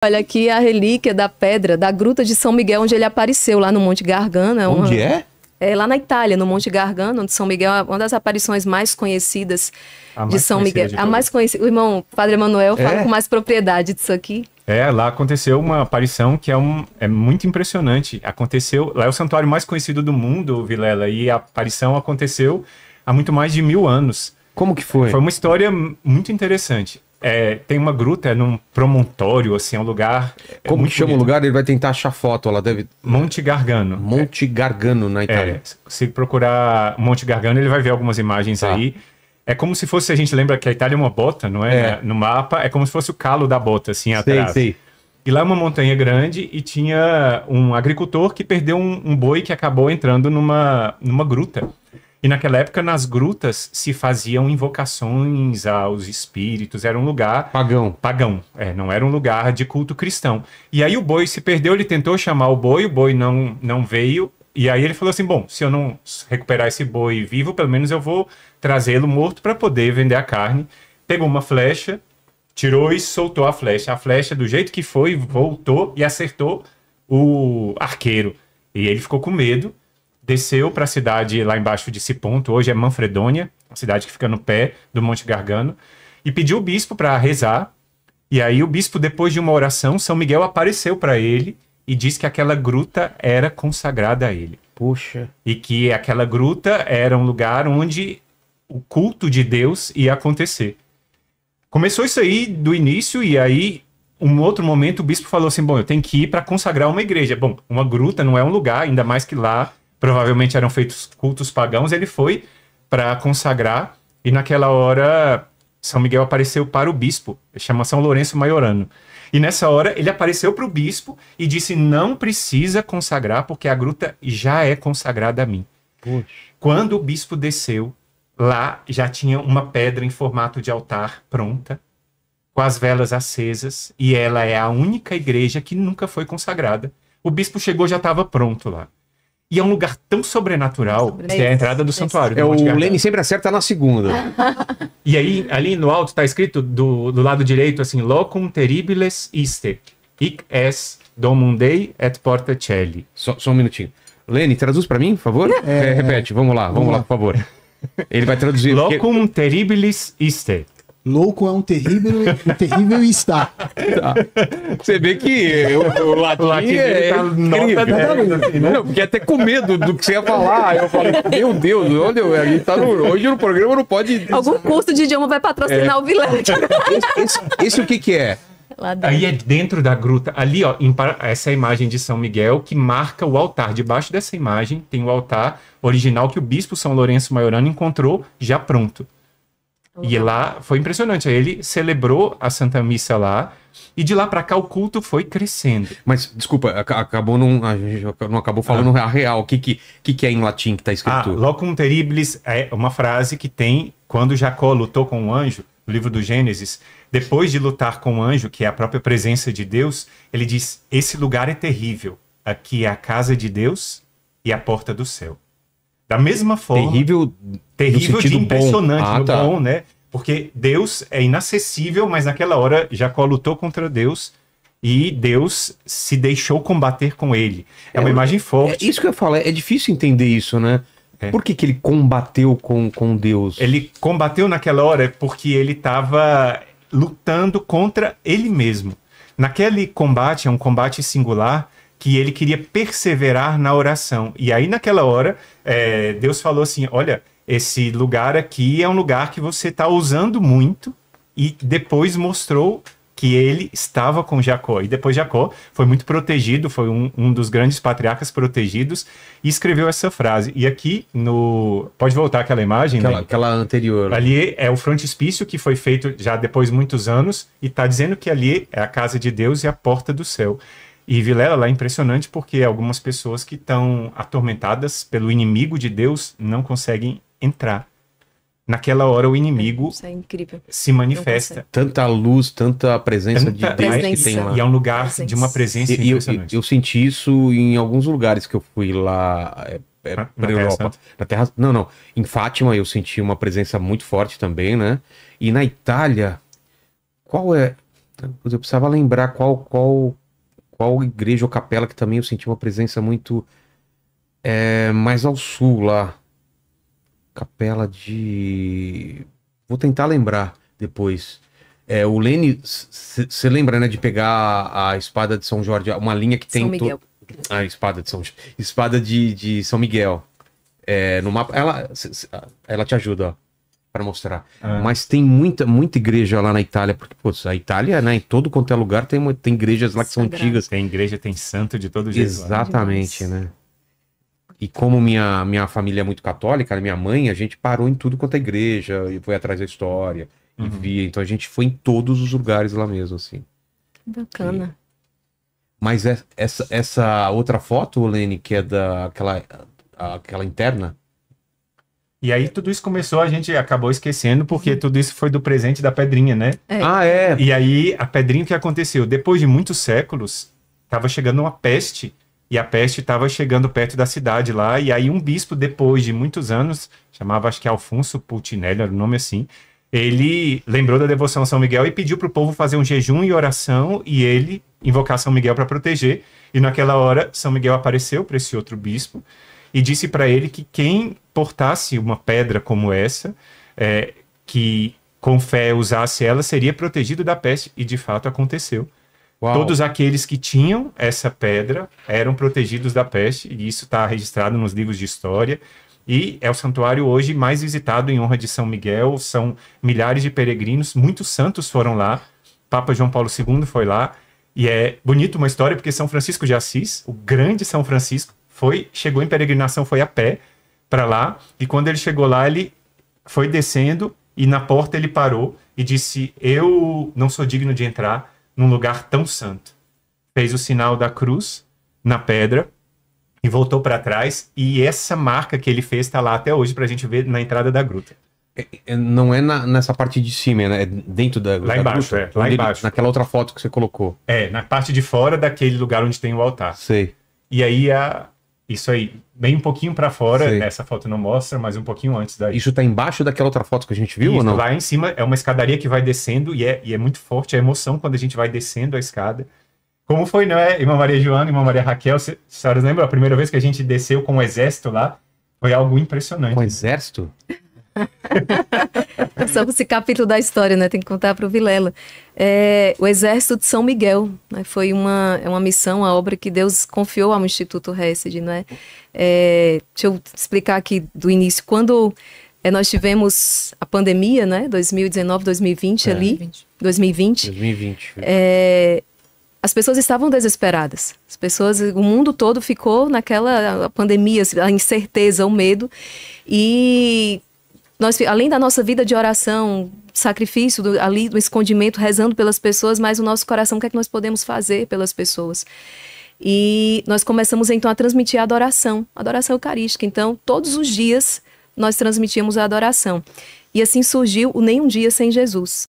Olha aqui a relíquia da pedra da Gruta de São Miguel, onde ele apareceu, lá no Monte Gargano. Onde é? É lá na Itália, no Monte Gargano, onde São Miguel é uma das aparições mais conhecidas de São Miguel. A mais conhecida. O irmão Padre Emanuel fala com mais propriedade disso aqui. Lá aconteceu uma aparição que é muito impressionante. Aconteceu, lá é o santuário mais conhecido do mundo, Vilela, e a aparição aconteceu há muito mais de 1000 anos. Como que foi? Foi uma história muito interessante. Tem uma gruta, num promontório, assim, é um lugar... Como que chama o lugar? Ele vai tentar achar foto, ela deve... Monte Gargano. Monte Gargano, na Itália. Se procurar Monte Gargano, ele vai ver algumas imagens aí. É como se fosse, a gente lembra que a Itália é uma bota, não é? No mapa, é como se fosse o calo da bota, assim, atrás. Sei. E lá é uma montanha grande e tinha um agricultor que perdeu um boi que acabou entrando numa gruta. E naquela época, nas grutas, se faziam invocações aos espíritos. Era um lugar... Pagão. Não era um lugar de culto cristão. E aí o boi se perdeu, ele tentou chamar o boi não veio. E aí ele falou assim, bom, se eu não recuperar esse boi vivo, pelo menos eu vou trazê-lo morto para poder vender a carne. Pegou uma flecha, tirou e soltou a flecha. A flecha, do jeito que foi, voltou e acertou o arqueiro. E ele ficou com medo. Desceu para a cidade lá embaixo de Siponto, hoje é Manfredonia, a cidade que fica no pé do Monte Gargano, e pediu o bispo para rezar. E aí o bispo, depois de uma oração, São Miguel apareceu para ele e disse que aquela gruta era consagrada a ele. Puxa. E que aquela gruta era um lugar onde o culto de Deus ia acontecer. Começou isso aí do início, e aí, um outro momento, o bispo falou assim, bom, eu tenho que ir para consagrar uma igreja. Bom, uma gruta não é um lugar, ainda mais que lá provavelmente eram feitos cultos pagãos. Ele foi para consagrar, e naquela hora São Miguel apareceu para o bispo, chama São Lourenço Maiorano. E nessa hora ele apareceu para o bispo e disse, não precisa consagrar, porque a gruta já é consagrada a mim. Puxa. Quando o bispo desceu, lá já tinha uma pedra em formato de altar pronta, com as velas acesas, e ela é a única igreja que nunca foi consagrada. O bispo chegou, já estava pronto lá. E é um lugar tão sobrenatural, que é a entrada do santuário. O Lene sempre acerta na segunda. E aí, ali no alto, está escrito do lado direito, assim, Locum terribiles iste, hic es domum Dei et porta celi. Só um minutinho. Lene, traduz para mim, por favor? Repete, vamos lá, por favor. Ele vai traduzir. Locum terribilis iste. Louco é um terrível está. Tá. Você vê que o latim tá nota 10, assim, né? Não, fiquei até com medo do que você ia falar. Eu falei, meu Deus, a gente tá hoje no programa não pode... Algum curso de idioma vai patrocinar o Vilela. Esse o que é? Aí é dentro da gruta, ali ó, essa é a imagem de São Miguel que marca o altar. Debaixo dessa imagem tem o altar original que o bispo São Lourenço Maiorano encontrou já pronto. E lá foi impressionante. Aí ele celebrou a Santa Missa lá, e de lá para cá o culto foi crescendo. Mas, desculpa, a gente não acabou falando a real. O que é em latim que está escrito? Locum terribilis é uma frase que tem quando Jacó lutou com o anjo, no livro do Gênesis. Depois de lutar com o anjo, que é a própria presença de Deus, ele diz, esse lugar é terrível. Aqui é a casa de Deus e a porta do céu. Da mesma forma... Terrível de impressionante, bom, né? Porque Deus é inacessível, mas naquela hora Jacó lutou contra Deus e Deus se deixou combater com ele. É uma imagem forte. É isso que eu falo, é difícil entender isso, né? Por que ele combateu com Deus? Ele combateu naquela hora porque ele estava lutando contra ele mesmo. Naquele combate, é um combate singular, que ele queria perseverar na oração. E aí naquela hora, Deus falou assim, olha... Esse lugar aqui é um lugar que você está usando muito, e depois mostrou que ele estava com Jacó. E depois Jacó foi muito protegido, foi um dos grandes patriarcas protegidos, e escreveu essa frase. E aqui, pode voltar aquela imagem? Aquela anterior. Ali é o frontispício que foi feito já depois de muitos anos, e está dizendo que ali é a casa de Deus e a porta do céu. E Vilela, lá é impressionante porque algumas pessoas que estão atormentadas pelo inimigo de Deus não conseguem entrar. Naquela hora o inimigo se manifesta. Tanta luz, tanta presença de Deus que tem lá. E é um lugar de uma presença impressionante. Eu senti isso em alguns lugares que eu fui lá para Europa. Na Terra, não. Em Fátima eu senti uma presença muito forte também, né? E na Itália, qual é... Eu precisava lembrar qual igreja ou capela que também eu senti uma presença muito mais ao sul lá. Capela de... Vou tentar lembrar depois. O Lene, você lembra, né, de pegar a espada de São Jorge, uma linha que tem... São Miguel. A espada de São... Espada de São Miguel. No mapa... Ela te ajuda, ó, para mostrar. Mas tem muita igreja lá na Itália, porque, pô, a Itália, né, em todo quanto é lugar, tem igrejas lá que são antigas. Tem igreja, tem santo de todo jeito. Exatamente, né? E como minha família é muito católica, minha mãe, a gente parou em tudo quanto é igreja, e foi atrás da história, e via. Então a gente foi em todos os lugares lá mesmo, assim. Bacana. Mas essa outra foto, Lene, que é aquela interna... E aí tudo isso começou, a gente acabou esquecendo, porque tudo isso foi do presente da pedrinha, né? E aí a pedrinha, o que aconteceu? Depois de muitos séculos, estava chegando uma peste, e a peste estava chegando perto da cidade lá, e aí um bispo, depois de muitos anos, chamava acho que Alfonso Pulcinelli, era o nome assim, ele lembrou da devoção a São Miguel e pediu para o povo fazer um jejum e oração, e ele invocar São Miguel para proteger, e naquela hora São Miguel apareceu para esse outro bispo, e disse para ele que quem portasse uma pedra como essa, que com fé usasse ela, seria protegido da peste, e de fato aconteceu. Uau. Todos aqueles que tinham essa pedra eram protegidos da peste, e isso está registrado nos livros de história, e é o santuário hoje mais visitado em honra de São Miguel, são milhares de peregrinos, muitos santos foram lá, Papa João Paulo II foi lá, e é bonito uma história, porque São Francisco de Assis, o grande São Francisco, chegou em peregrinação, foi a pé para lá, e quando ele chegou lá, ele foi descendo, e na porta ele parou e disse, eu não sou digno de entrar num lugar tão santo. Fez o sinal da cruz na pedra e voltou para trás, e essa marca que ele fez está lá até hoje para a gente ver na entrada da gruta. Não é nessa parte de cima, né? É dentro da lá embaixo, gruta, lá embaixo. Naquela outra foto que você colocou. Na parte de fora daquele lugar onde tem o altar. Sei. E aí, isso aí, bem um pouquinho para fora, essa foto não mostra, mas um pouquinho antes daí. Isso tá embaixo daquela outra foto que a gente viu, ou não? Lá em cima é uma escadaria que vai descendo, e é muito forte a emoção quando a gente vai descendo a escada. Como foi, né, irmã Maria Joana, irmã Maria Raquel, senhoras lembram? A primeira vez que a gente desceu com o exército lá, foi algo impressionante. Com o exército? Só esse capítulo da história, né? Tem que contar para o Vilela. O Exército de São Miguel, né? Foi uma missão, uma obra que Deus confiou ao Instituto Hesed, né? Deixa eu explicar aqui do início. Quando nós tivemos a pandemia, né? 2019, 2020 ali. 2020. As pessoas estavam desesperadas. O mundo todo ficou naquela pandemia, a incerteza, o medo. E nós, além da nossa vida de oração, sacrifício, do escondimento, rezando pelas pessoas, mas o nosso coração, o que é que nós podemos fazer pelas pessoas? E nós começamos então a transmitir a adoração eucarística. Então, todos os dias nós transmitíamos a adoração. E assim surgiu o Nem um Dia Sem Jesus.